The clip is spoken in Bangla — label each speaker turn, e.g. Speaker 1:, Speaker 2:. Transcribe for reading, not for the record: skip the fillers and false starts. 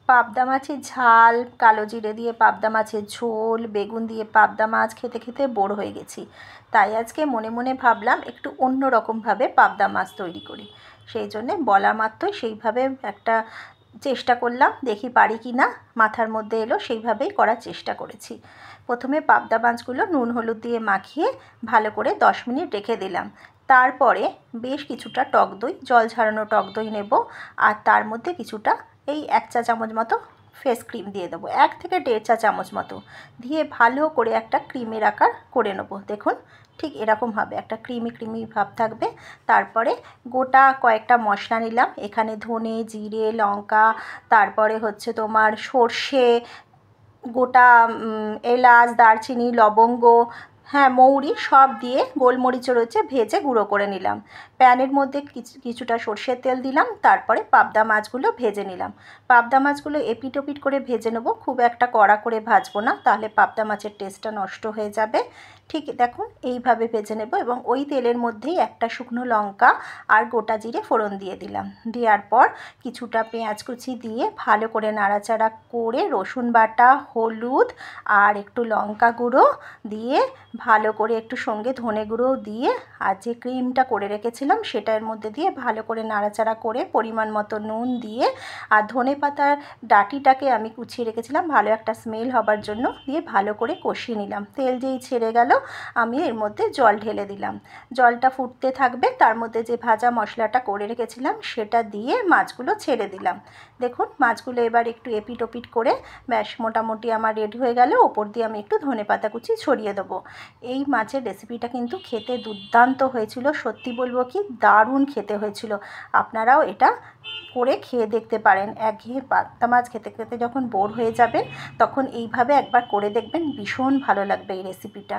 Speaker 1: পাবদা মাছের ঝাল, কালো জিরে দিয়ে পাবদা মাছের ঝোল, বেগুন দিয়ে পাবদা মাছ খেতে খেতে বোর হয়ে গেছি। তাই আজকে মনে মনে ভাবলাম একটু অন্য রকমভাবে পাবদা মাছ তৈরি করি। সেই জন্যে বলা মাত্রই সেইভাবে একটা চেষ্টা করলাম, দেখি পারি কি না। মাথার মধ্যে এলো, সেইভাবেই করার চেষ্টা করেছি। প্রথমে পাবদা মাছগুলো নুন হলুদ দিয়ে মাখিয়ে ভালো করে 10 মিনিট রেখে দিলাম। তারপরে বেশ কিছুটা টক দই, জল ঝরানো টক দই নেব, আর তার মধ্যে কিছুটা এই 1 চা চামচ মতো ফ্রেশ ক্রিম দিয়ে দেবো, 1 থেকে 1.5 চা চামচ মতো দিয়ে ভালো করে একটা ক্রিমের আকার করে নেব। দেখুন ঠিক এরকম হবে, একটা ক্রিমি ক্রিমি ভাব থাকবে। তারপরে গোটা কয়েকটা মশলা নিলাম, এখানে ধনে, জিরে, লঙ্কা, তারপরে হচ্ছে তোমার সর্ষে, গোটা এলাচ, দারচিনি, লবঙ্গ, হ্যাঁ মৌরি সব দিয়ে গোলমরিচও রয়েছে ভেজে গুঁড়ো করে নিলাম। প্যানের মধ্যে কিছুটা সর্ষের তেল দিলাম, তারপরে পাবদা মাছগুলো ভেজে নিলাম। পাবদা মাছগুলো এপিট ওপিট করে ভেজে নেবো, খুব একটা কড়া করে ভাজবো না, তাহলে পাবদা মাছের টেস্টটা নষ্ট হয়ে যাবে। ঠিক দেখুন এইভাবে ভেজে নেব, এবং ওই তেলের মধ্যেই একটা শুকনো লঙ্কা আর গোটা জিরে ফোড়ন দিয়ে দিলাম। দেওয়ার পর কিছুটা পেঁয়াজ কুচি দিয়ে ভালো করে নাড়াচাড়া করে রসুন বাটা, হলুদ আর একটু লঙ্কা গুঁড়ো দিয়ে ভালো করে একটু সঙ্গে ধনে গুঁড়ো দিয়ে আর যে ক্রিমটা করে রেখেছিলাম সেটার মধ্যে দিয়ে ভালো করে নাড়াচাড়া করে পরিমাণ মতো নুন দিয়ে, আর ধনে পাতার ডাঁটিটাকে আমি কুচিয়ে রেখেছিলাম ভালো একটা স্মেল হবার জন্য, দিয়ে ভালো করে কষিয়ে নিলাম। তেল যেই ছেড়ে গেল আমি এর মধ্যে জল ঢেলে দিলাম। জলটা ফুটতে থাকবে, তার মধ্যে যে ভাজা মশলাটা করে রেখেছিলাম সেটা দিয়ে মাছগুলো ছেড়ে দিলাম। দেখুন মাছগুলো এবার একটু এপিট ওপিট করে ব্যাস মোটামুটি আমার রেডি হয়ে গেল। ওপর দিয়ে আমি একটু ধনেপাতা কুচি ছড়িয়ে দেবো। এই মাছের রেসিপিটা কিন্তু খেতে দুর্দান্ত হয়েছিল, সত্যি বলবো কি দারুণ খেতে হয়েছিল। আপনারাও এটা করে খেয়ে দেখতে পারেন। একঘেয়ে পাবদা মাছ খেতে খেতে যখন বোর হয়ে যাবেন তখন এইভাবে একবার করে দেখবেন, ভীষণ ভালো লাগবে এই রেসিপিটা।